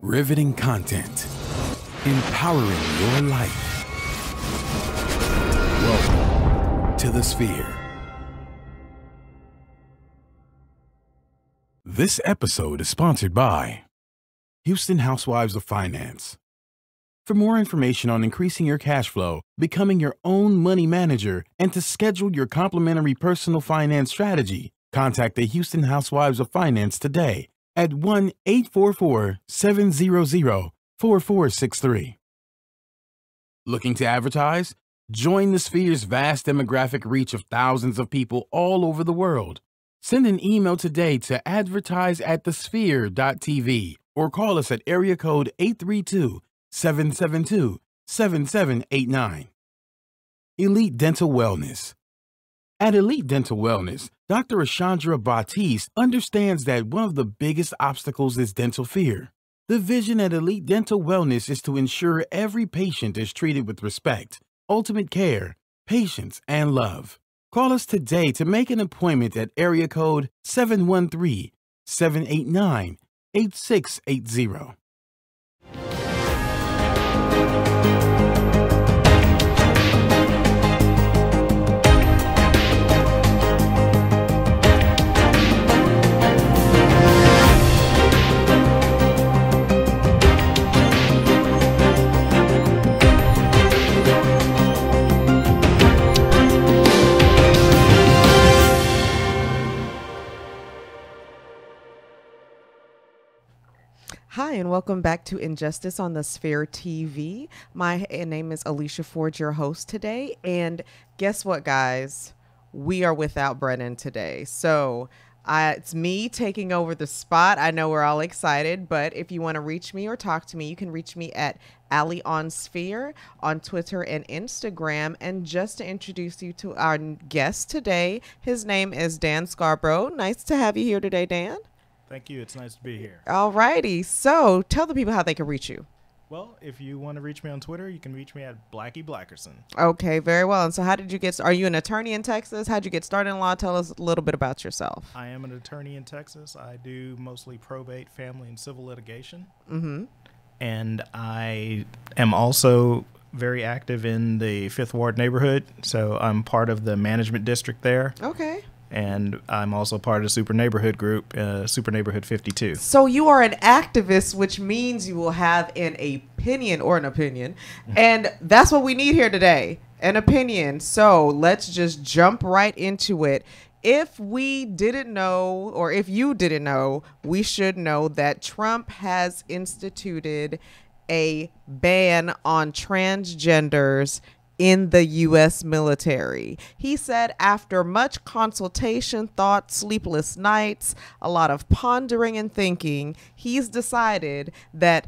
Riveting content. Empowering your life. Welcome to the Sphere. This episode is sponsored by Houston Housewives of Finance. For more information on increasing your cash flow, becoming your own money manager, and to schedule your complimentary personal finance strategy, contact the Houston Housewives of Finance today at 1-844-700-4463. Looking to advertise? Join the Sphere's vast demographic reach of thousands of people all over the world. Send an email today to advertise@thesphere.tv or call us at area code 832-772-7789. Elite Dental Wellness. At Elite Dental Wellness, Dr. Ashandra Batiste understands that one of the biggest obstacles is dental fear. The vision at Elite Dental Wellness is to ensure every patient is treated with respect, ultimate care, patience, and love. Call us today to make an appointment at area code 713-789-8680. Hi, and welcome back to InJustice on the Sphere TV. My name is Alicia Ford, your host today. And guess what, guys? We are without Brennan today. So it's me taking over the spot. I know we're all excited, but if you want to reach me or talk to me, you can reach me at Ali on Sphere on Twitter and Instagram. And just to introduce you to our guest today, his name is Dan Scarbrough. Nice to have you here today, Dan. Thank you. It's nice to be here. All righty. So tell the people how they can reach you. Well, if you want to reach me on Twitter, you can reach me at Blackie Blackerson. Okay, very well. And so how did you get, are you an attorney in Texas? How'd you get started in law? Tell us a little bit about yourself. I am an attorney in Texas. I do mostly probate, family, and civil litigation. Mm-hmm. And I am also very active in the Fifth Ward neighborhood. So I'm part of the management district there. Okay. And I'm also part of the Super Neighborhood group, Super Neighborhood 52. So you are an activist, which means you will have an opinion. And that's what we need here today, an opinion. So let's just jump right into it. If we didn't know, or if you didn't know, we should know that Trump has instituted a ban on transgenders in the U.S. military. He said after much consultation, thought, sleepless nights, a lot of pondering and thinking, he's decided that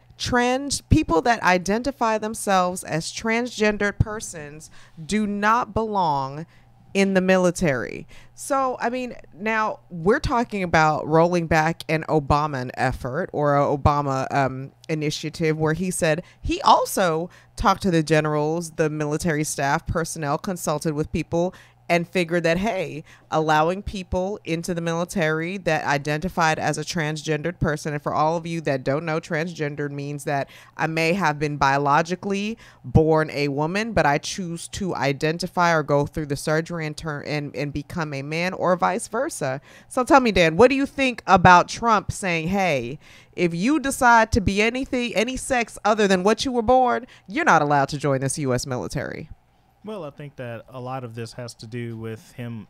people that identify themselves as transgendered persons do not belong in the military. So, I mean, now we're talking about rolling back an Obama effort or an Obama initiative where he said he also talked to the generals, the military staff, personnel, consulted with people and figured that, hey, allowing people into the military that identified as a transgendered person, and for all of you that don't know, transgendered means that I may have been biologically born a woman, but I choose to identify or go through the surgery and become a man, or vice versa. So tell me, Dan, what do you think about Trump saying, hey, if you decide to be anything, any sex other than what you were born, you're not allowed to join this U.S. military? Well, I think that a lot of this has to do with him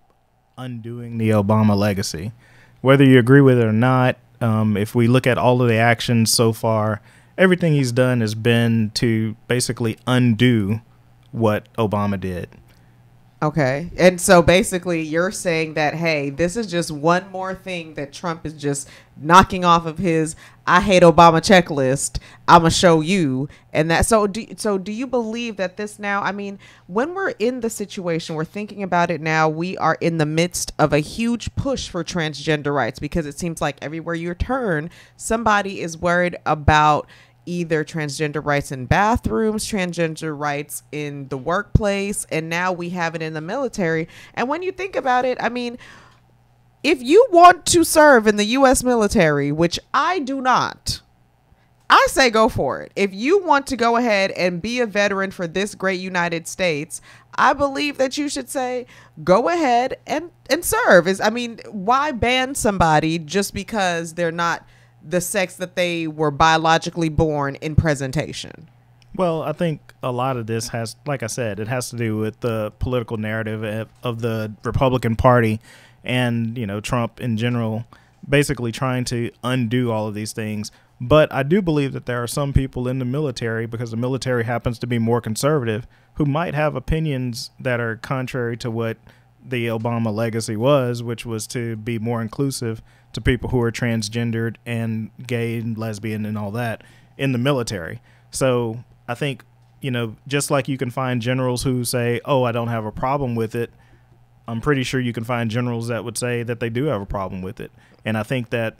undoing the Obama legacy. Whether you agree with it or not, if we look at all of the actions so far, everything he's done has been to basically undo what Obama did. Okay. And so basically you're saying that, hey, this is just one more thing that Trump is just knocking off of his I hate Obama checklist. I'm going to show you. And that so do you believe that this now, I mean, when we're in the situation, we're thinking about it now, we are in the midst of a huge push for transgender rights, because it seems like everywhere you turn, somebody is worried about either transgender rights in bathrooms, transgender rights in the workplace, and now we have it in the military. And when you think about it, I mean, if you want to serve in the U.S. military, which I do not, I say go for it. If you want to go ahead and be a veteran for this great United States, I believe that you should say go ahead and serve. Why ban somebody just because they're not the sex that they were biologically born in presentation? Well, I think a lot of this has, like I said, it has to do with the political narrative of the Republican Party and, Trump in general, basically trying to undo all of these things. But I do believe that there are some people in the military, because the military happens to be more conservative, who might have opinions that are contrary to what the Obama legacy was, which was to be more inclusive to people who are transgendered and gay and lesbian and all that in the military. So I think, just like you can find generals who say, oh, I don't have a problem with it, I'm pretty sure you can find generals that would say that they do have a problem with it. And I think that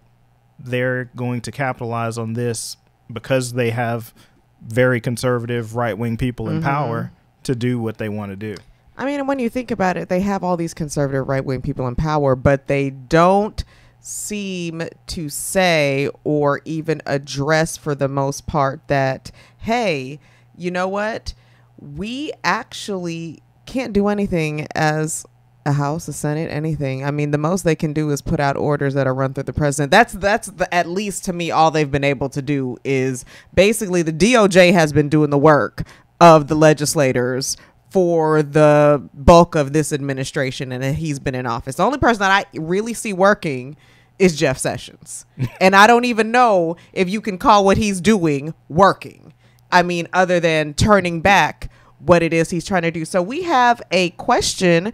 they're going to capitalize on this because they have very conservative right-wing people in power to do what they want to do. When you think about it, they have all these conservative right-wing people in power, but they don't seem to say or even address for the most part that, hey, you know what? We actually can't do anything as a House, a Senate, anything. The most they can do is put out orders that are run through the president. That's at least to me, all they've been able to do is basically the DOJ has been doing the work of the legislators for the bulk of this administration, and he's been in office. The only person that I really see working is Jeff Sessions. And I don't even know if you can call what he's doing working. Other than turning back what it is he's trying to do. So we have a question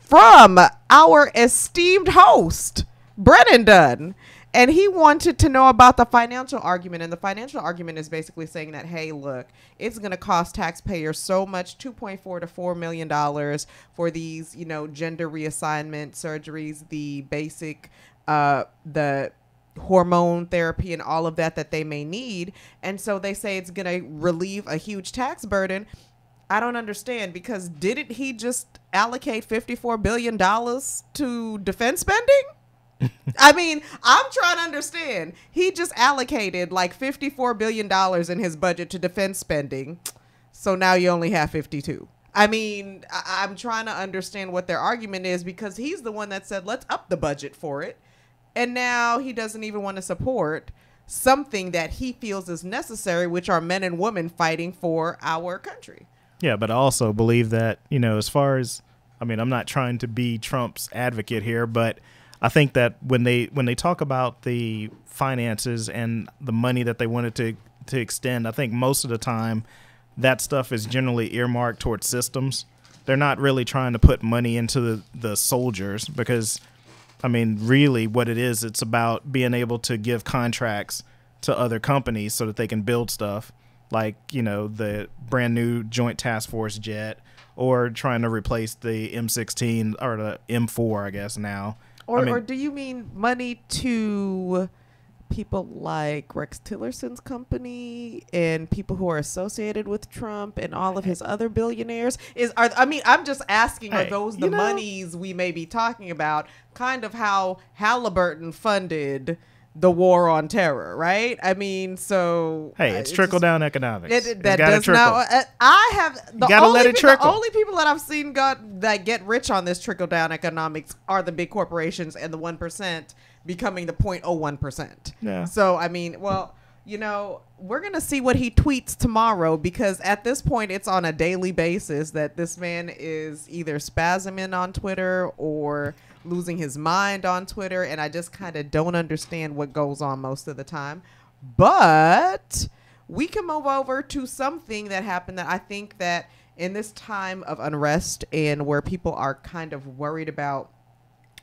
from our esteemed host, Brennan Dunn. And he wanted to know about the financial argument. And the financial argument is basically saying that, hey, look, it's going to cost taxpayers so much, $2.4 to $4 million for these, gender reassignment surgeries, the basic, the hormone therapy and all of that they may need. And so they say it's going to relieve a huge tax burden. I don't understand, because didn't he just allocate $54 billion to defense spending? I'm trying to understand. He just allocated like $54 billion in his budget to defense spending. So now you only have 52. I'm trying to understand what their argument is, because he's the one that said, let's up the budget for it. And now he doesn't even want to support something that he feels is necessary, which are men and women fighting for our country. Yeah, but I also believe that, as far as, I'm not trying to be Trump's advocate here, but I think that when they talk about the finances and the money that they wanted to extend, I think most of the time that stuff is generally earmarked towards systems. They're not really trying to put money into the soldiers, because really what it is, it's about being able to give contracts to other companies so that they can build stuff like, the brand new Joint Task Force jet, or trying to replace the M16 or the M4, I guess now. Or do you mean money to people like Rex Tillerson's company and people who are associated with Trump and all of his other billionaires? I'm just asking, are those the monies we may be talking about? Kind of how Halliburton funded the war on terror, right? So hey, it's trickle down economics. That does not. I have the only people that I've seen that get rich on this trickle down economics are the big corporations and the 1% becoming the 0.01%. Yeah. So we're gonna see what he tweets tomorrow, because at this point it's on a daily basis that this man is either spasming on Twitter or losing his mind on Twitter, and I just kind of don't understand what goes on most of the time. But we can move over to something that happened that I think that in this time of unrest and where people are kind of worried about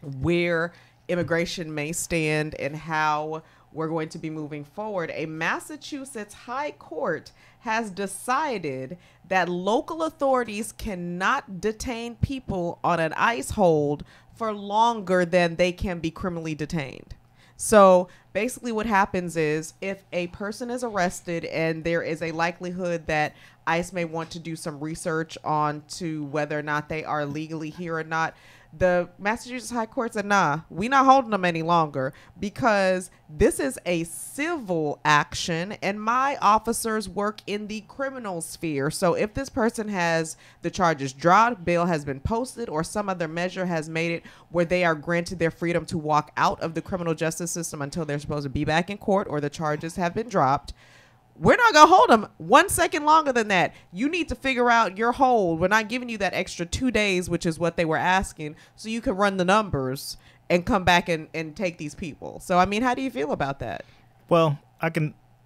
where immigration may stand and how we're going to be moving forward, a Massachusetts High Court has decided that local authorities cannot detain people on an ICE hold for longer than they can be criminally detained. So basically what happens is, if a person is arrested and there is a likelihood that ICE may want to do some research on to whether or not they are legally here or not, the Massachusetts High Court said, nah, we not holding them any longer because this is a civil action and my officers work in the criminal sphere. So if this person has the charges dropped, bail has been posted, or some other measure has made it where they are granted their freedom to walk out of the criminal justice system until they're supposed to be back in court or the charges have been dropped, we're not going to hold them 1 second longer than that. You need to figure out your hold. We're not giving you that extra 2 days, which is what they were asking, so you can run the numbers and come back and take these people. So, I mean, how do you feel about that? Well,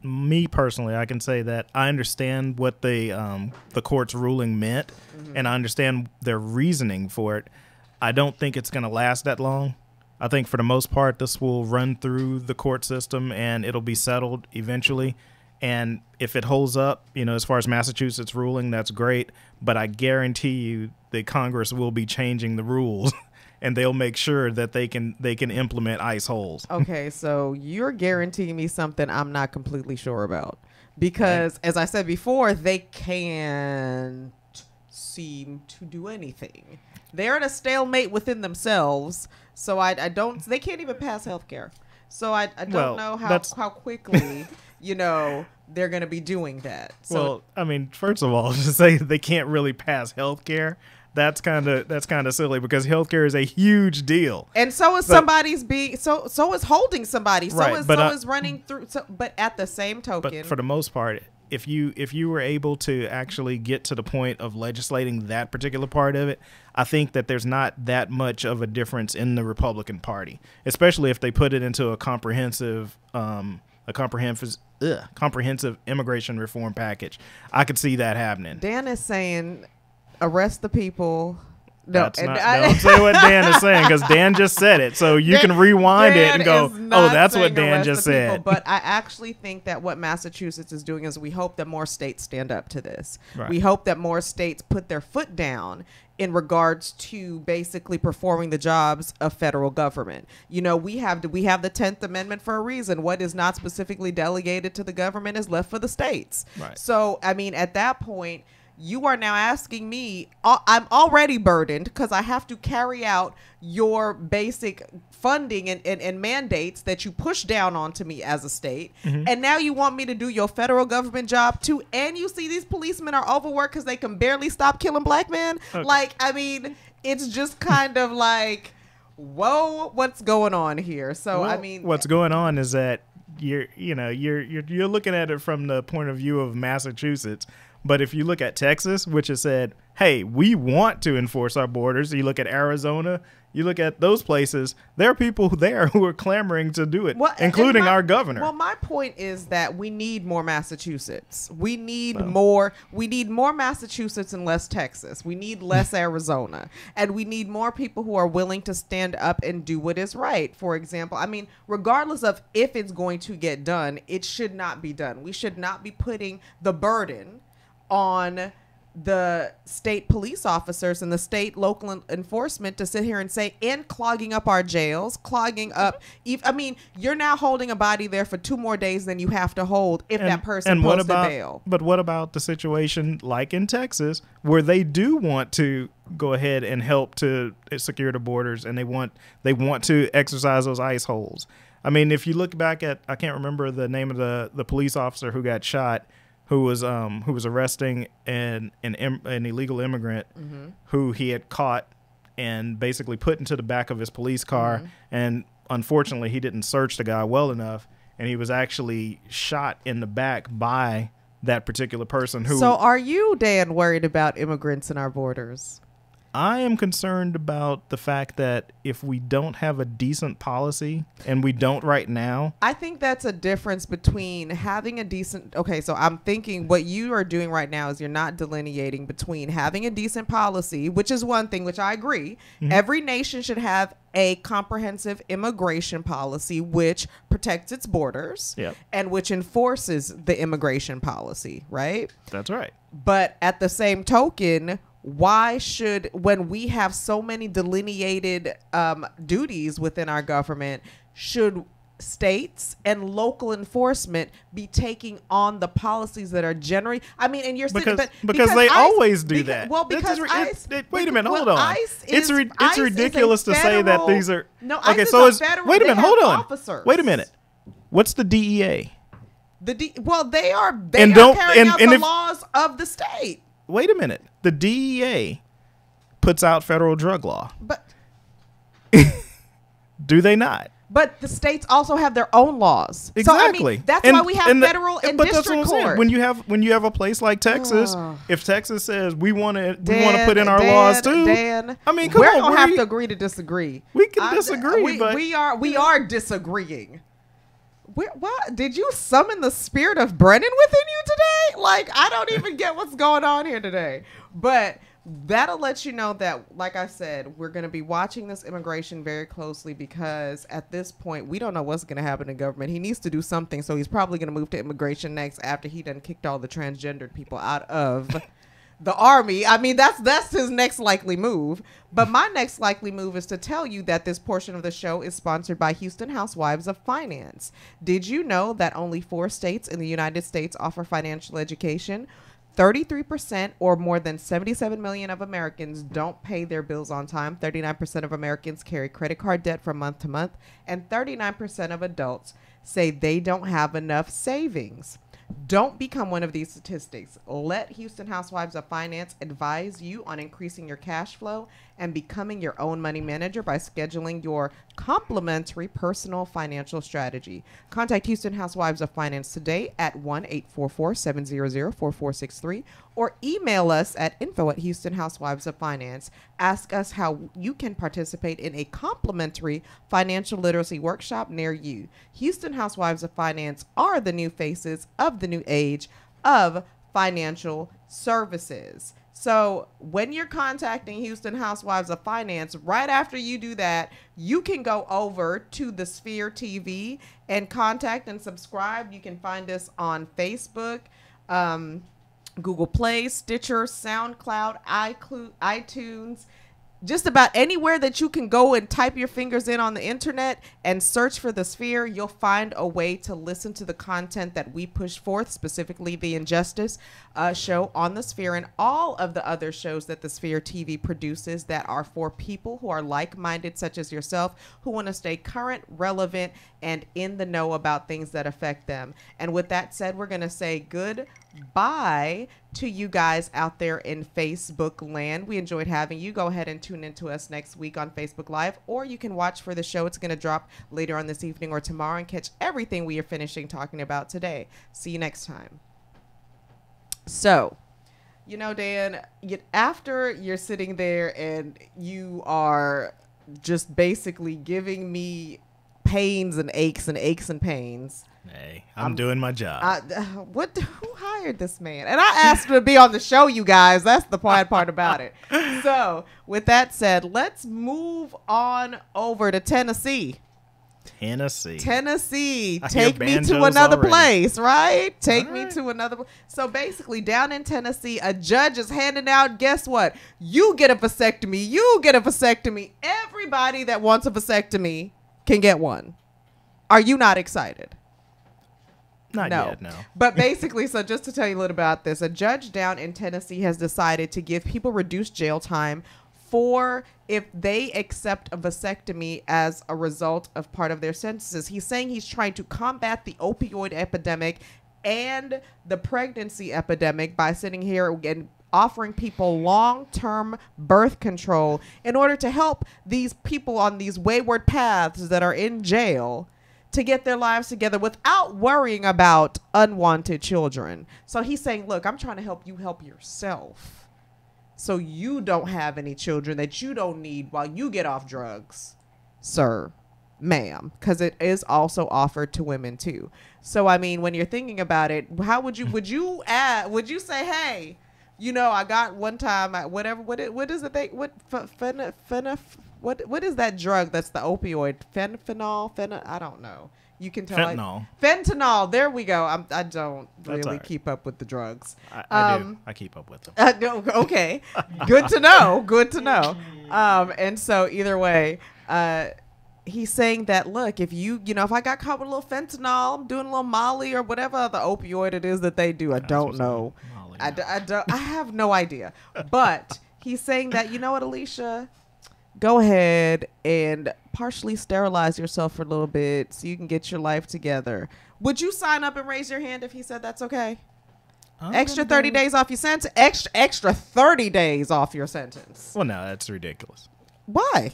me personally, I can say that I understand what the court's ruling meant, and I understand their reasoning for it. I don't think it's going to last that long. I think for the most part, this will run through the court system and it'll be settled eventually. And if it holds up, as far as Massachusetts ruling, that's great. But I guarantee you that Congress will be changing the rules and they'll make sure that they can implement ICE holds. Okay, so you're guaranteeing me something I'm not completely sure about. Because, as I said before, they can't seem to do anything. They're in a stalemate within themselves. So they can't even pass healthcare. So I don't know how quickly... they're going to be doing that. So, well, I mean, first of all, to say they can't really pass healthcare, that's kind of silly because healthcare is a huge deal. And so is so is holding somebody. So is running through. But at the same token, but for the most part, if you were able to actually get to the point of legislating that particular part of it, I think that there's not that much of a difference in the Republican Party, especially if they put it into a comprehensive immigration reform package. I could see that happening. Dan is saying, arrest the people. Don't say what Dan is saying because Dan just said it. So you can rewind it and go, oh, that's what Dan just said. But I actually think that what Massachusetts is doing is we hope that more states stand up to this. Right. We hope that more states put their foot down in regards to basically performing the jobs of federal government. We have the 10th Amendment for a reason. What is not specifically delegated to the government is left for the states. Right. So, I mean, at that point, you are now asking me, I'm already burdened because I have to carry out your basic funding and mandates that you push down onto me as a state. Mm-hmm. And now you want me to do your federal government job too. And you see these policemen are overworked because they can barely stop killing black men. Okay. I mean, it's just kind of like, whoa, what's going on here? So, well, I mean, what's going on is that you're looking at it from the point of view of Massachusetts. But if you look at Texas, which has said, hey, we want to enforce our borders. You look at Arizona, you look at those places, there are people there who are clamoring to do it, including our governor. Well, my point is that we need more Massachusetts. We need more Massachusetts and less Texas. We need less Arizona. And we need more people who are willing to stand up and do what is right. For example, I mean, regardless of if it's going to get done, it should not be done. We should not be putting the burden on the state police officers and the state local enforcement to sit here and say, and clogging up our jails, clogging up. I mean, you're now holding a body there for 2 more days than you have to hold if that person posted bail. But what about the situation like in Texas where they do want to go ahead and help to secure the borders and they want to exercise those ICE holds? I mean, if you look back at, I can't remember the name of the police officer who got shot, who was arresting an illegal immigrant who he had caught and basically put into the back of his police car. And unfortunately, he didn't search the guy well enough. And he was actually shot in the back by that particular person. So are you, Dan, worried about immigrants in our borders? I am concerned about the fact that if we don't have a decent policy, and we don't right now. I think that's a difference between having a decent... Okay, so I'm thinking what you are doing right now is you're not delineating between having a decent policy, which is one thing, which I agree. Mm-hmm. Every nation should have a comprehensive immigration policy which protects its borders and which enforces the immigration policy, right? That's right. But at the same token... Why should, when we have so many delineated duties within our government, should states and local enforcement be taking on the policies that are generally, I mean, and you're because sitting, because they ICE, always do that. Well, because ICE, wait a minute, hold well, on. ICE It's ridiculous to say that these are no. okay. ICE So is it's a federal, wait a minute, hold on. Officers. Wait a minute. What's the DEA? Well, they are And carrying out the if, laws of the state. Wait a minute. The DEA puts out federal drug law. But do they not? But the states also have their own laws. Exactly. So, I mean, that's why we have federal and district court. When you have a place like Texas, if Texas says we want to put in our laws too, Dan, I mean, come we're on, gonna have to agree to disagree. We can disagree, but we are disagreeing. What did you summon the spirit of Brennan within you today? Like, I don't even get what's going on here today. But that'll let you know that, like I said, we're going to be watching this immigration very closely, because at this point, we don't know what's going to happen in government. He needs to do something, so he's probably going to move to immigration next after he done kicked all the transgendered people out of the army. I mean, that's his next likely move. But my next likely move is to tell you that this portion of the show is sponsored by Houston Housewives of Finance. Did you know that only 4 states in the United States offer financial education? 33%, or more than 77 million of Americans, don't pay their bills on time. 39% of Americans carry credit card debt from month to month. And 39% of adults say they don't have enough savings. Don't become one of these statistics. Let Houston Housewives of Finance advise you on increasing your cash flow and becoming your own money manager by scheduling your complimentary personal financial strategy. Contact Houston Housewives of Finance today at 1-844-700-4463 or email us at info@HoustonHousewivesOfFinance. Ask us how you can participate in a complimentary financial literacy workshop near you. Houston Housewives of Finance are the new faces of the new age of financial services. So when you're contacting Houston Housewives of Finance, right after you do that, you can go over to the Sphere TV and contact and subscribe. You can find us on Facebook, Google Play, Stitcher, SoundCloud, iTunes, just about anywhere that you can go and type your fingers in on the internet and search for the Sphere. You'll find a way to listen to the content that we push forth, specifically the InJustice show on the Sphere and all of the other shows that the Sphere TV produces that are for people who are like-minded, such as yourself, who want to stay current, relevant, and in the know about things that affect them. And with that said, we're going to say goodbye to you guys out there in Facebook land. We enjoyed having you. Go ahead and tune into us next week on Facebook Live, or you can watch for the show. It's going to drop later on this evening or tomorrow, and catch everything we are finishing talking about today. See you next time. So, you know, Dan, after you're sitting there and you are just basically giving me pains and aches and pains. Hey, I'm doing my job. Who hired this man? And I asked him to be on the show, you guys. That's the bad part about it. So, with that said, let's move on over to Tennessee. Tennessee. Take me to another place, right? Take me to another. So basically, down in Tennessee, a judge is handing out, guess what? You get a vasectomy. You get a vasectomy. Everybody that wants a vasectomy can get one. Are you not excited? Not yet, no. But basically, so just to tell you a little about this, a judge down in Tennessee has decided to give people reduced jail time for if they accept a vasectomy as a result of part of their sentences. He's saying he's trying to combat the opioid epidemic and the pregnancy epidemic by sitting here and offering people long-term birth control in order to help these people on these wayward paths that are in jail to get their lives together without worrying about unwanted children. So he's saying, look, I'm trying to help you help yourself, so you don't have any children that you don't need while you get off drugs, sir, ma'am, because it is also offered to women too. So, I mean, when you're thinking about it, how would you say, hey, you know, I got one time, what is it? What is that drug that's the opioid? Fentanyl? I don't know. You can tell. Fentanyl. There we go. I don't really keep up with the drugs. I do. I keep up with them. No, okay. Good to know. Good to know. And so either way, he's saying that, look, if if I got caught with a little fentanyl, I'm doing a little Molly or whatever other opioid it is that they do. I don't know. I have no idea. But he's saying that, you know what, Alicia, go ahead and partially sterilize yourself for a little bit so you can get your life together. Would you sign up and raise your hand if he said that's okay? Extra 30 days off your sentence. Extra 30 days off your sentence. Well, no, that's ridiculous. Why?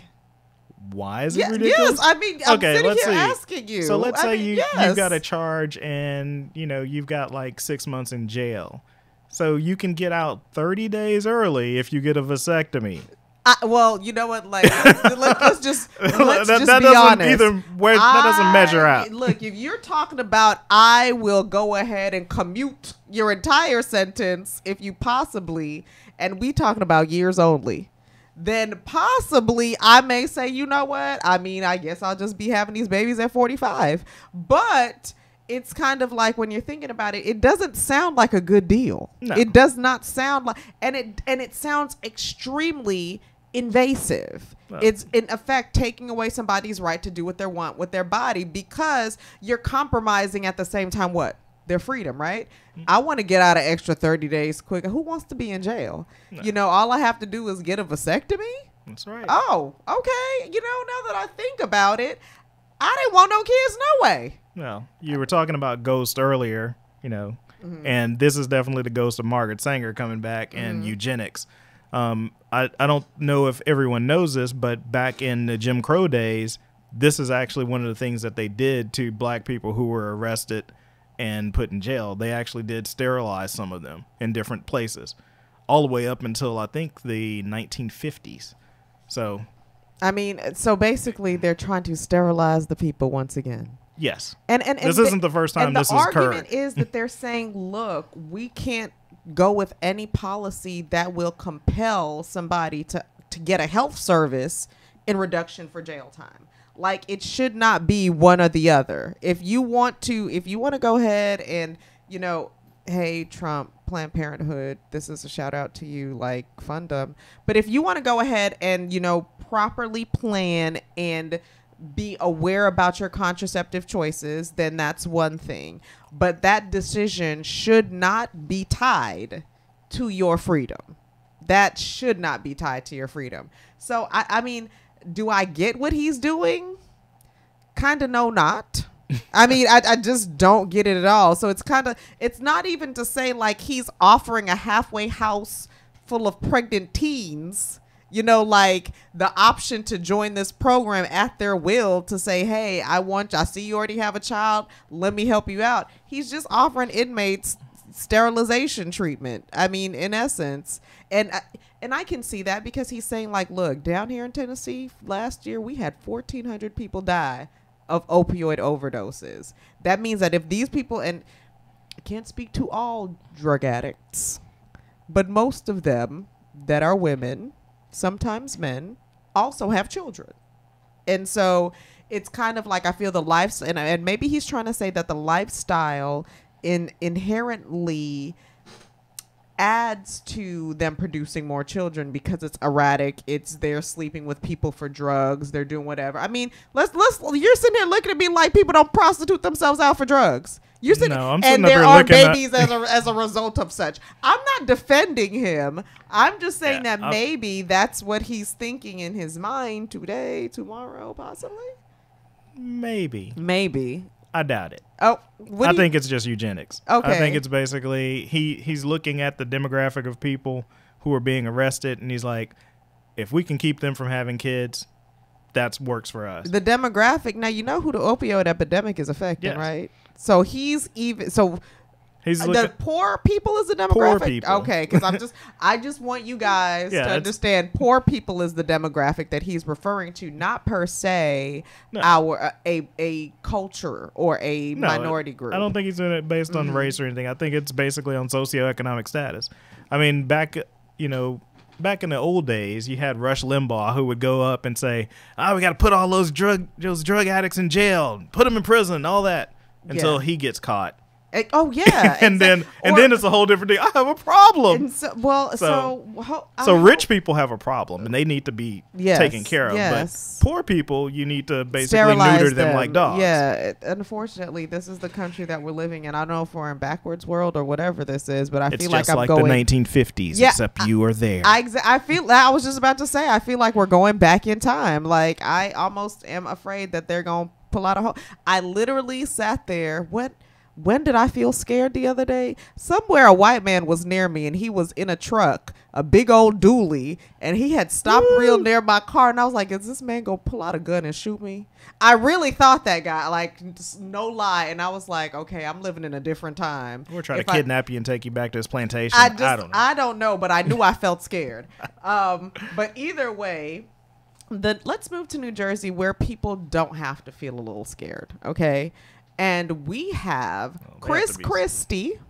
Why is it ridiculous? Yes, I mean, I'm sitting here asking you. So let's say you got a charge and, you've got like 6 months in jail. So you can get out 30 days early if you get a vasectomy. Well, you know what? Like, let's just be honest. That doesn't measure out. Look, if you're talking about, I will go ahead and commute your entire sentence if you possibly, and we talking about years only, then possibly I may say, you know what? I mean, I guess I'll just be having these babies at 45. But it's kind of like, when you're thinking about it, it doesn't sound like a good deal. No. It does not sound like, and it sounds extremely invasive. Well, it's in effect taking away somebody's right to do what they want with their body, because you're compromising at the same time what? Their freedom, right? Mm-hmm. I want to get out of extra 30 days quicker. Who wants to be in jail? No. All I have to do is get a vasectomy. That's right. Oh, okay. Now that I think about it, I didn't want no kids, no way. Well, you were talking about Ghost earlier, mm-hmm. and this is definitely the ghost of Margaret Sanger coming back, and mm-hmm. eugenics. I don't know if everyone knows this, but back in the Jim Crow days, this is actually one of the things that they did to black people who were arrested and put in jail. They actually did sterilize some of them in different places, all the way up until I think the 1950s. So, I mean, so basically they're trying to sterilize the people once again. Yes. And this isn't the first time this has occurred. The argument is that they're saying, look, we can't go with any policy that will compel somebody to get a health service in reduction for jail time. Like, it should not be one or the other. If you want to go ahead and, hey, Trump, Planned Parenthood, this is a shout out to you, like, fund them. But if you want to go ahead and, properly plan and be aware about your contraceptive choices, then that's one thing. But that decision should not be tied to your freedom. That should not be tied to your freedom. So, I mean, do I get what he's doing? Kind of no, not. I mean, I just don't get it at all. So it's not even to say like he's offering a halfway house full of pregnant teens, like the option to join this program at their will, to say, hey, I see you already have a child. Let me help you out. He's just offering inmates sterilization treatment. I mean, in essence, and I can see that, because he's saying like, look, down here in Tennessee last year, we had 1,400 people die of opioid overdoses. That means that if these people, and I can't speak to all drug addicts, but most of them that are women, sometimes men, also have children. And so it's kind of like, I feel the life, and maybe he's trying to say that the lifestyle inherently adds to them producing more children, because it's erratic. They're sleeping with people for drugs. They're doing whatever. I mean, you're sitting here looking at me like people don't prostitute themselves out for drugs. You're sitting, and there are babies as a result of such. I'm not defending him. I'm just saying that maybe that's what he's thinking in his mind today, tomorrow, possibly. Maybe. I doubt it. Oh, I think it's just eugenics. Okay. I think it's basically he's looking at the demographic of people who are being arrested, and he's like, if we can keep them from having kids, that works for us. The demographic. Now, you know who the opioid epidemic is affecting, yes. Right? So he's the poor people is the demographic. Poor people. Okay, because I just want you guys to understand, poor people is the demographic that he's referring to, not per se a culture or a minority group. I don't think he's doing it based on race or anything. I think it's basically on socioeconomic status. I mean, back in the old days, you had Rush Limbaugh, who would go up and say, we got to put all those drug addicts in jail, put them in prison, all that, until he gets caught. Oh yeah, and then it's a whole different thing. I have a problem. So rich people have a problem, and they need to be taken care of. Yes. But poor people, you need to basically Sterilize neuter them like dogs. Yeah, unfortunately, this is the country that we're living in. I don't know if we're in backwards world or whatever this is, but It's feel like just I'm like going the 1950s, except you are there. I was just about to say, I feel like we're going back in time. Like, I almost am afraid that they're going to pull out a hole. I literally sat there. When did I feel scared the other day? Somewhere a white man was near me, and he was in a truck, a big old dually, and he had stopped real near my car, and I was like, is this man gonna pull out a gun and shoot me? I really thought that guy, like, no lie, and I was like, okay, I'm living in a different time. We're trying to kidnap you and take you back to his plantation. I don't know, but I knew I felt scared. But either way, let's move to New Jersey, where people don't have to feel a little scared, okay? And we have Chris Christie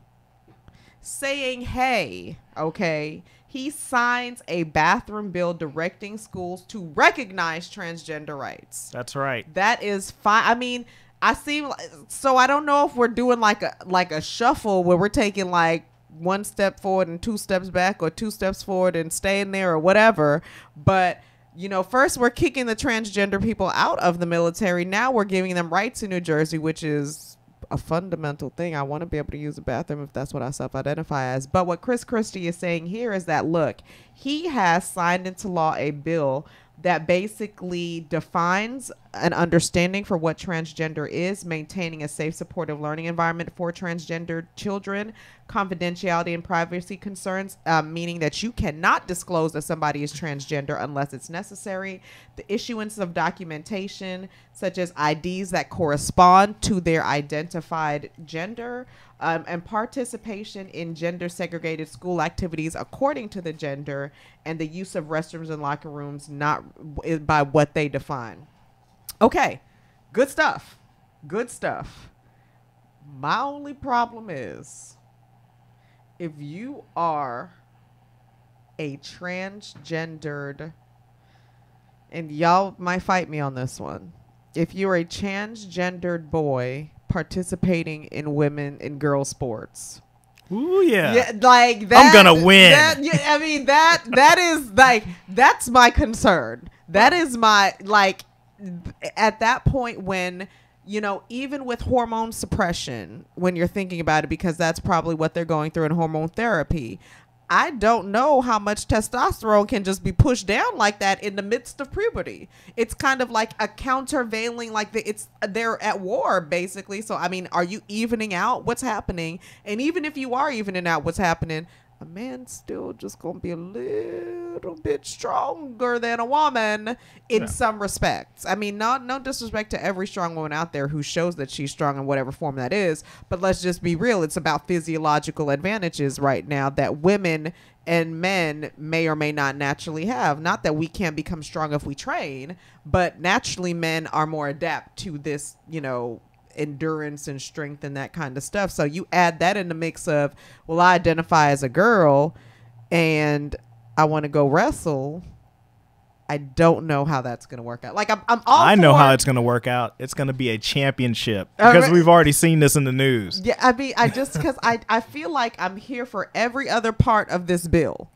saying, hey, okay, he signs a bathroom bill directing schools to recognize transgender rights. That's right. That is fine. I mean, I don't know if we're doing like a shuffle where we're taking like one step forward and 2 steps back, or 2 steps forward and staying there, or whatever. But first we're kicking the transgender people out of the military. Now we're giving them rights in New Jersey, which is a fundamental thing. I want to be able to use a bathroom if that's what I self-identify as. But what Chris Christie is saying here is that, look, he has signed into law a bill that basically defines an understanding for what transgender is, maintaining a safe, supportive learning environment for transgender children, confidentiality and privacy concerns, meaning that you cannot disclose that somebody is transgender unless it's necessary, the issuance of documentation such as IDs that correspond to their identified gender, and participation in gender segregated school activities according to the gender, and the use of restrooms and locker rooms not by what they define. Okay, good stuff. Good stuff. My only problem is, if you are a transgendered, and y'all might fight me on this one, if you're a transgendered boy participating in girl sports. Ooh, yeah. Like that. I'm gonna win. I mean, that is like, that's my concern. That is my, like, at that point when, even with hormone suppression, when you're thinking about it, because that's probably what they're going through in hormone therapy, I don't know how much testosterone can just be pushed down like that in the midst of puberty. It's kind of like a countervailing, like they're at war basically. So, I mean, are you evening out what's happening? And even if you are evening out what's happening, a man's still just going to be a little bit stronger than a woman in some respects. I mean, no disrespect to every strong woman out there who shows that she's strong in whatever form that is. But let's just be real. It's about physiological advantages right now that women and men may or may not naturally have. Not that we can't become strong if we train, but naturally men are more adept to this, endurance and strength and that kind of stuff. So you add that in the mix of, well, I identify as a girl and I want to go wrestle. I don't know how that's going to work out. Like, I know how it's going to work out. It's going to be a championship, because we've already seen this in the news. Yeah, I mean, because I feel like I'm here for every other part of this bill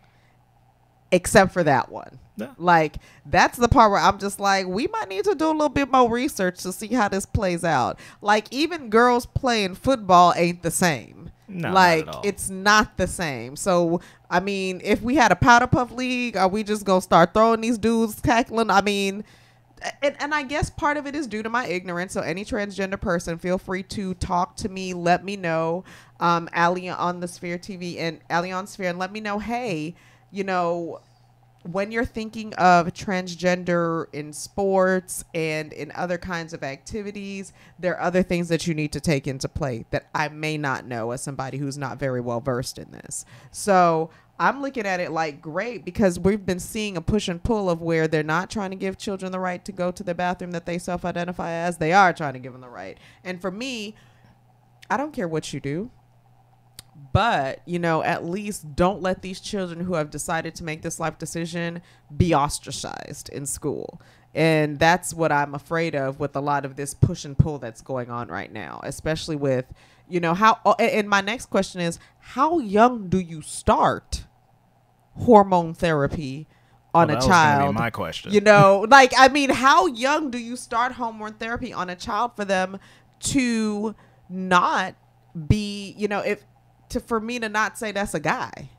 except for that one. Yeah. Like, that's the part where I'm just like, we might need to do a little bit more research to see how this plays out. Like, even girls playing football ain't the same. No, like, not at all. It's not the same. So, I mean, if we had a powder puff league, are we just gonna start throwing these dudes tackling? I mean, and I guess part of it is due to my ignorance. So any transgender person, feel free to talk to me. Let me know, Allie on the Sphere TV and Allie on Sphere, and let me know, hey, when you're thinking of transgender in sports and in other kinds of activities, there are other things that you need to take into play that I may not know as somebody who's not very well versed in this. So I'm looking at it like, great, because we've been seeing a push and pull of where they're not trying to give children the right to go to the bathroom that they self-identify as. They are trying to give them the right. And for me, I don't care what you do. But, you know, at least don't let these children who have decided to make this life decision be ostracized in school. And that's what I'm afraid of with a lot of this push and pull that's going on right now, especially with, you know, and my next question is, how young do you start hormone therapy on a child? That was gonna be my question. You know, like, I mean, how young do you start hormone therapy on a child for them to not be, you know, for me to not say that's a guy,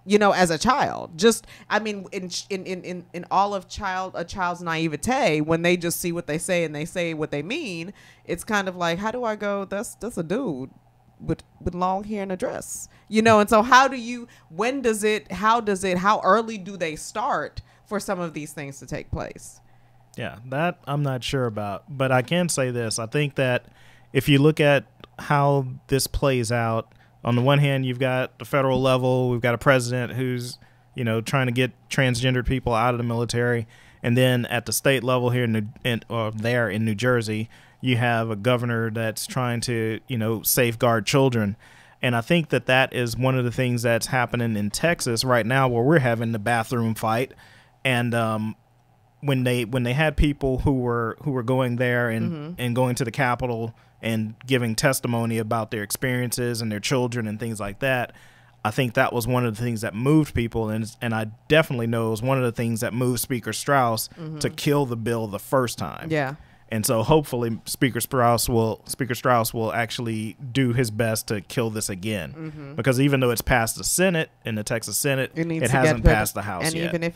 you know, as a child. Just, I mean, in all of a child's naivete, when they just see what they say and they say what they mean, it's kind of like, how do I go, that's a dude with long hair and a dress, you know? And so how early do they start for some of these things to take place? Yeah, that I'm not sure about, but I can say this. I think that if you look at how this plays out, on the one hand, you've got the federal level, we've got a president who's, you know, trying to get transgendered people out of the military. And then at the state level here in New Jersey, you have a governor that's trying to, you know, safeguard children. And I think that is one of the things that's happening in Texas right now, where we're having the bathroom fight. And when they had people who were going there and going to the Capitol and giving testimony about their experiences and their children and things like that, I think that was one of the things that moved people, and I definitely know it was one of the things that moved Speaker Strauss to kill the bill the first time. Yeah. And so hopefully Speaker Strauss will actually do his best to kill this again, because even though it's passed the Senate, in the Texas Senate, it hasn't passed the House yet. Even if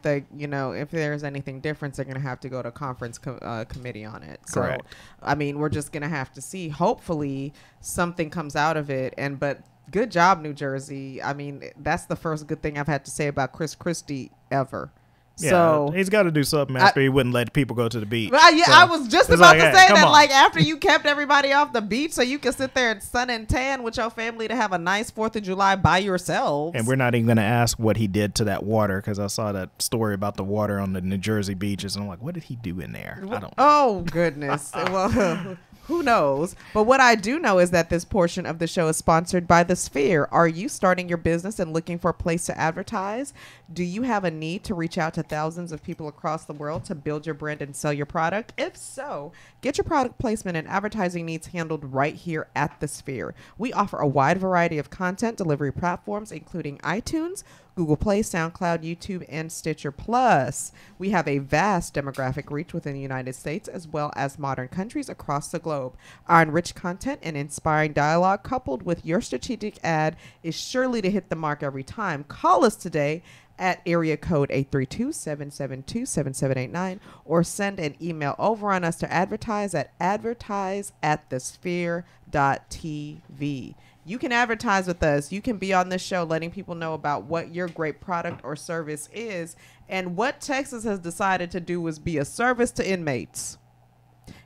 they, you know, if there's anything different, they're going to have to go to conference committee on it. So, correct. I mean, we're just going to have to see. Hopefully something comes out of it. But good job, New Jersey. I mean, that's the first good thing I've had to say about Chris Christie ever. Yeah, so he's got to do something after he wouldn't let people go to the beach. Well, yeah, so, I was just about to say that, on. like, after you kept everybody off the beach so you can sit there and sun and tan with your family to have a nice 4th of July by yourselves. And we're not even going to ask what he did to that water, because I saw that story about the water on the New Jersey beaches, and I'm like, what did he do in there? I don't know. Oh, goodness. Well, who knows? But what I do know is that this portion of the show is sponsored by The Sphere. Are you starting your business and looking for a place to advertise? Do you have a need to reach out to thousands of people across the world to build your brand and sell your product? If so, get your product placement and advertising needs handled right here at The Sphere. We offer a wide variety of content delivery platforms, including iTunes, Google Play, SoundCloud, YouTube, and Stitcher. Plus, we have a vast demographic reach within the United States as well as modern countries across the globe. Our enriched content and inspiring dialogue coupled with your strategic ad is surely to hit the mark every time. Call us today at area code 832-772-7789 or send an email over on us to advertise@thesphere.tv. You can advertise with us. You can be on this show letting people know about what your great product or service is. And what Texas has decided to do is be a service to inmates.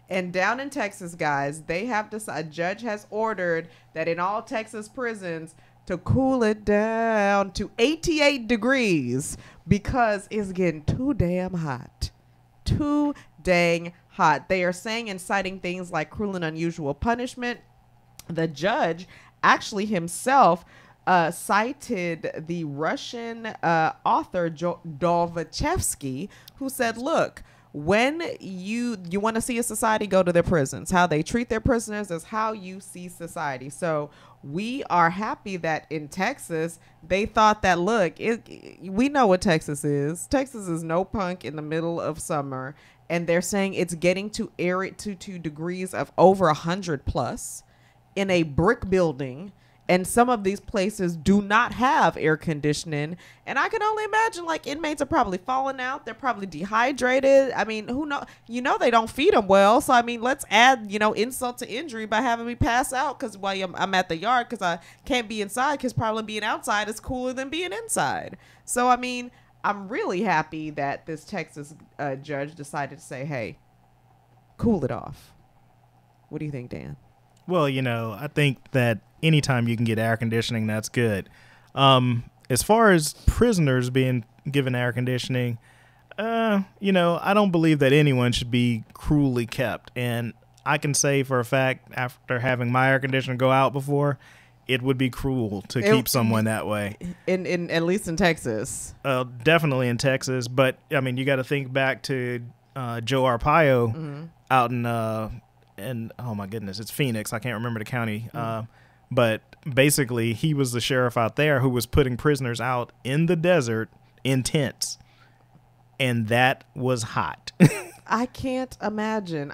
And down in Texas, guys, they have a judge has ordered that in all Texas prisons to cool it down to 88 degrees because it's getting too damn hot. Too dang hot. They are saying and citing things like cruel and unusual punishment. The judge actually himself cited the Russian author Dostoevsky, who said, look, when you want to see a society, go to their prisons. How they treat their prisoners is how you see society. So we are happy that in Texas, they thought that, look, we know what Texas is. Texas is no punk in the middle of summer. And they're saying it's getting to 2 degrees of over 100 plus in a brick building. And some of these places do not have air conditioning. And I can only imagine, like, inmates are probably falling out. They're probably dehydrated. I mean, who knows? You know, they don't feed them well. So, I mean, let's add, insult to injury by having me pass out because while I'm at the yard because I can't be inside because probably being outside is cooler than being inside. So, I mean, I'm really happy that this Texas judge decided to say, hey, cool it off. What do you think, Dan? Well, I think that anytime you can get air conditioning, that's good. As far as prisoners being given air conditioning, I don't believe that anyone should be cruelly kept. And I can say for a fact, after having my air conditioner go out before, it would be cruel to keep someone that way. In at least in Texas. Definitely in Texas. But, I mean, you got to think back to Joe Arpaio out in, oh, my goodness, it's Phoenix. I can't remember the county. But basically, he was the sheriff out there who was putting prisoners out in the desert in tents. And that was hot. I can't imagine.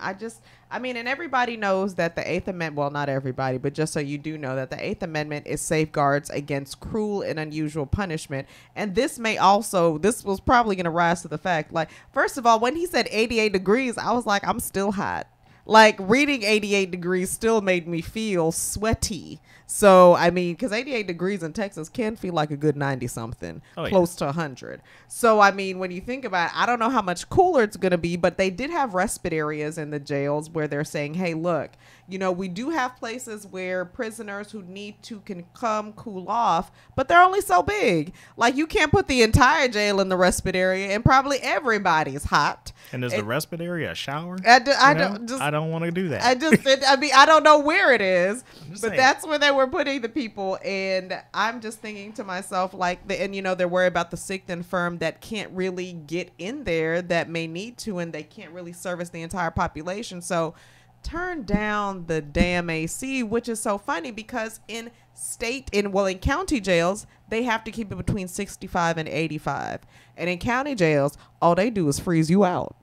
I mean, and everybody knows that the 8th Amendment, well, not everybody, but just so you do know that the 8th Amendment is safeguards against cruel and unusual punishment. And this was probably going to rise to the fact, like, first of all, when he said 88 degrees, I was like, I'm still hot. Like, reading 88 degrees still made me feel sweaty. So, I mean, because 88 degrees in Texas can feel like a good 90-something, close to 100. So, I mean, when you think about it, I don't know how much cooler it's going to be, but they did have respite areas in the jails where they're saying, hey, look, you know, we do have places where prisoners who need to can come cool off, but they're only so big. Like, you can't put the entire jail in the respite area, and probably everybody's hot. And is the respite area a shower? I don't want to do that. I don't know where it is, but that's where they were putting the people. And I'm just thinking to myself, like, and you know, they're worried about the sick and infirm that can't really get in there that may need to, and they can't really service the entire population. So turn down the damn AC, which is so funny because in county jails, they have to keep it between 65 and 85. And in county jails, all they do is freeze you out.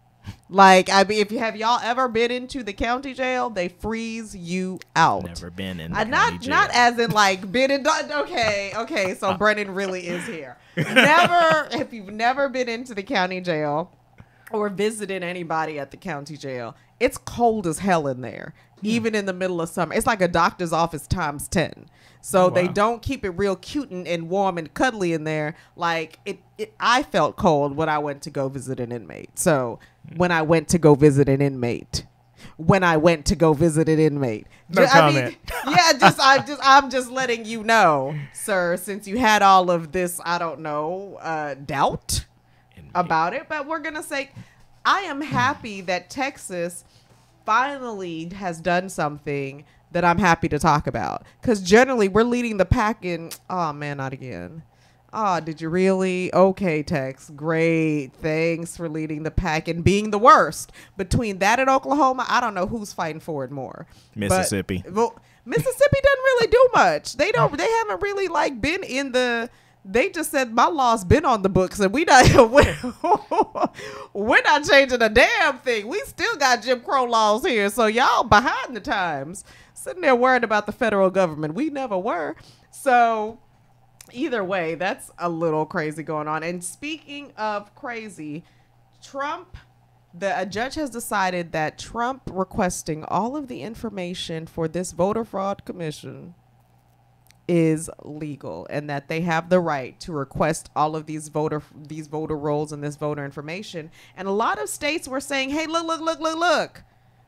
Like, I mean, if y'all ever been into the county jail, they freeze you out. Never been in the county jail. Not as in like been in. Okay. So Brennan really is here. Never, if you've never been into the county jail or visited anybody at the county jail, it's cold as hell in there. Even in the middle of summer, it's like a doctor's office times 10. So they don't keep it real cute and warm and cuddly in there. Like I felt cold when I went to go visit an inmate. So when I went to go visit an inmate, No comment. I'm just letting you know, sir, since you had all of this, I don't know, doubt about it. But we're going to say, I am happy that Texas finally has done something that I'm happy to talk about, because generally we're leading the pack in. Oh man, not again. Oh, did you really? Okay, Tex, great, thanks for leading the pack and being the worst. Between that and Oklahoma, I don't know who's fighting for it more. Mississippi. Well, Mississippi doesn't really do much. They haven't really like been in the. They just said my law's been on the books and we're not changing a damn thing. We still got Jim Crow laws here, so y'all behind the times. Sitting there worried about the federal government. We never were. So either way, that's a little crazy going on. And speaking of crazy, a judge has decided that Trump requesting all of the information for this voter fraud commission is legal, and that they have the right to request all of these voter rolls and this voter information. And a lot of states were saying, hey, look,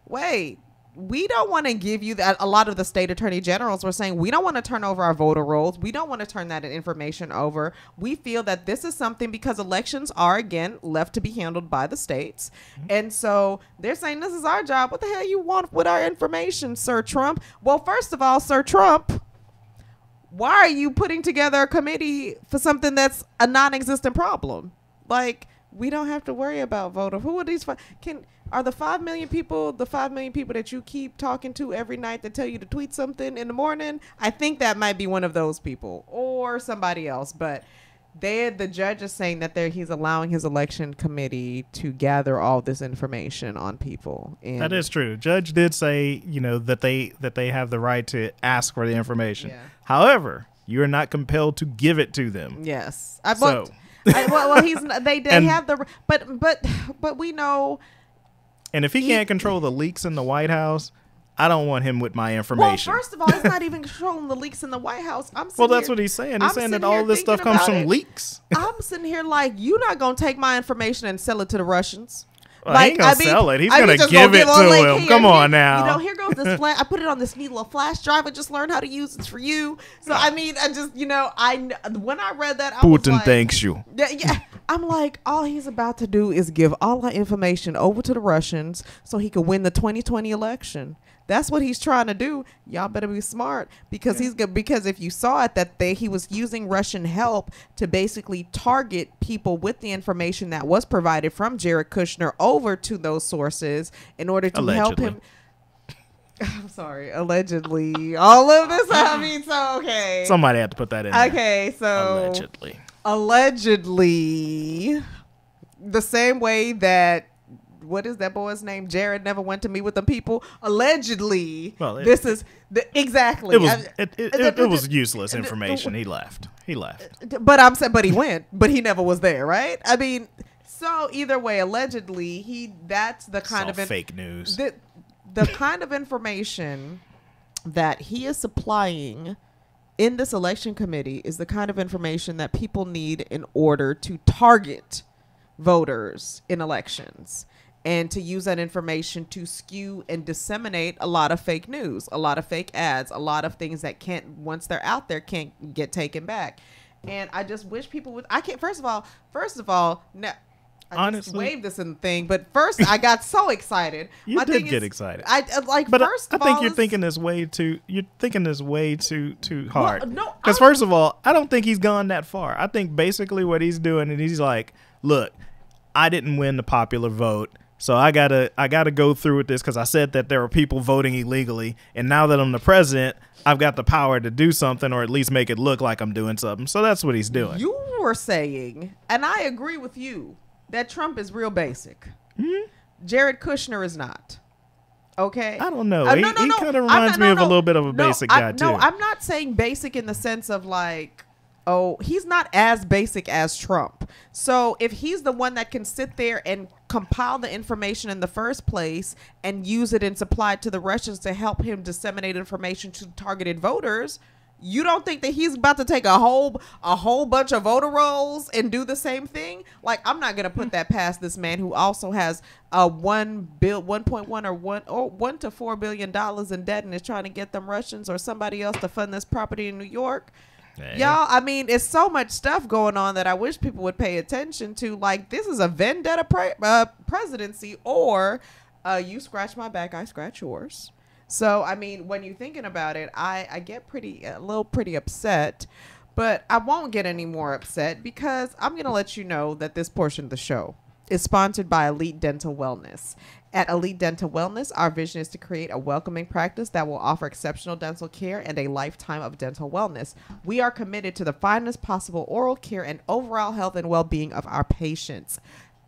wait, we don't want to give you that. A lot of the state attorney generals were saying, we don't want to turn over our voter rolls. We don't want to turn that information over. We feel that this is something, because elections are, again, left to be handled by the states. And so they're saying, this is our job. What the hell you want with our information, Sir Trump? Well, first of all, Sir Trump, why are you putting together a committee for something that's a non-existent problem? Like, we don't have to worry about voter. Who are these? Are the 5 million people that you keep talking to every night that tell you to tweet something in the morning? I think that might be one of those people or somebody else. But the judge is saying that he's allowing his election committee to gather all this information on people. And that is true. Judge did say, that they have the right to ask for the information. Yeah. However, you are not compelled to give it to them. Yes. They have the, but we know. And if he can't control the leaks in the White House, I don't want him with my information. Well, first of all, he's not even controlling the leaks in the White House. That's what he's saying. He's saying that all this stuff comes from leaks. I'm sitting here like, you're not going to take my information and sell it to the Russians. Well, he ain't going to sell it. He's going to give it to him. Come on now. Here goes this flash. I put it on this neat little flash drive. I just learned how to use it for you. So, I mean, when I read that, I was like, Putin thanks you. Yeah. I'm like, all he's about to do is give all our information over to the Russians so he could win the 2020 election. That's what he's trying to do. Y'all better be smart, because because if you saw it, that he was using Russian help to basically target people with the information that was provided from Jared Kushner over to those sources in order to help him. I'm sorry, allegedly. All of this, I mean, so okay. Somebody had to put that in there. Okay, so allegedly, the same way that, what is that boy's name? Jared never went to meet with the people. Allegedly, this is exactly. It was useless information. He left. But I'm saying, but he went, but he never was there, right? I mean, so either way, allegedly, that's the kind of fake news. The kind of information that he is supplying in this election committee is the kind of information that people need in order to target voters in elections, and to use that information to skew and disseminate a lot of fake news, a lot of fake ads, a lot of things that can't, once they're out there, can't get taken back. And I just wish people would, first of all, now, honestly, just waved this in the thing, but first I got so excited. You did get excited. I think you're thinking this way too hard. Well, no, because first of all, I don't think he's gone that far. I think basically what he's doing is he's like, look, I didn't win the popular vote, so I gotta go through with this because I said that there were people voting illegally, and now that I'm the president, I've got the power to do something, or at least make it look like I'm doing something. So that's what he's doing. You were saying, and I agree with you, that Trump is real basic. Mm-hmm. Jared Kushner is not. Okay? I don't know. He kind of reminds me of a little bit of a basic guy, too. No, I'm not saying basic in the sense of like, oh, he's not as basic as Trump. So if he's the one that can sit there and compile the information in the first place and use it and supply it to the Russians to help him disseminate information to targeted voters, you don't think that he's about to take a whole bunch of voter rolls and do the same thing? Like, I'm not going to put that past this man who also has a 1.1 or $1 to $4 billion in debt and is trying to get them Russians or somebody else to fund this property in New York. Hey. Y'all, I mean, it's so much stuff going on that I wish people would pay attention to. Like, this is a vendetta presidency, or you scratch my back, I scratch yours. So, I mean, when you're thinking about it, I get pretty upset, but I won't get any more upset because I'm going to let you know that this portion of the show is sponsored by Elite Dental Wellness. At Elite Dental Wellness, our vision is to create a welcoming practice that will offer exceptional dental care and a lifetime of dental wellness. We are committed to the finest possible oral care and overall health and well-being of our patients.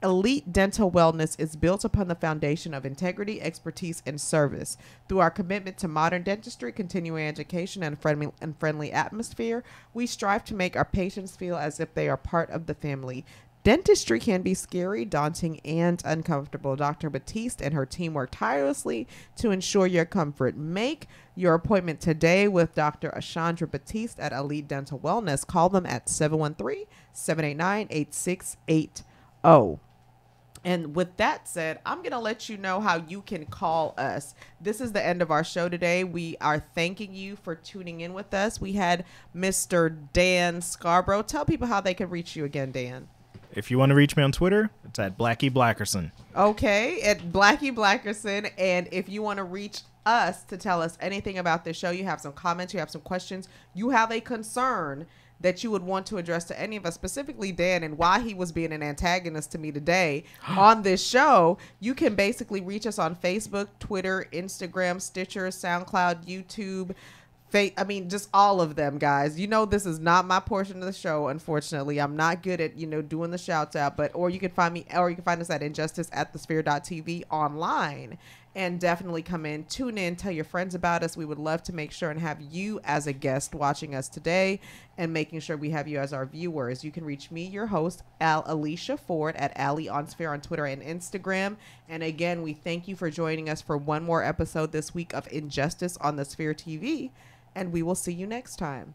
Elite Dental Wellness is built upon the foundation of integrity, expertise, and service. Through our commitment to modern dentistry, continuing education, and friendly atmosphere, we strive to make our patients feel as if they are part of the family. Dentistry can be scary, daunting, and uncomfortable. Dr. Batiste and her team work tirelessly to ensure your comfort. Make your appointment today with Dr. Ashandra Batiste at Elite Dental Wellness. Call them at 713-789-8680. And with that said, I'm going to let you know how you can call us. This is the end of our show today. We are thanking you for tuning in with us. We had Mr. Dan Scarbrough. Tell people how they can reach you again, Dan. If you want to reach me on Twitter, it's at Blackie Blackerson. Okay, at Blackie Blackerson. And if you want to reach us to tell us anything about this show, you have some comments, you have some questions, you have a concern that you would want to address to any of us, specifically Dan, and why he was being an antagonist to me today on this show, you can basically reach us on Facebook, Twitter, Instagram, Stitcher, SoundCloud, YouTube, just all of them, guys. You know, this is not my portion of the show, unfortunately. I'm not good at, doing the shouts out, or you can find us at InJustice@thesphere.tv online. And definitely come in, tune in, tell your friends about us. We would love to make sure and have you as a guest watching us today and making sure we have you as our viewers. You can reach me, your host, Alicia Ford, at Ali on Sphere on Twitter and Instagram. And again, we thank you for joining us for one more episode this week of InJustice on the Sphere TV. And we will see you next time.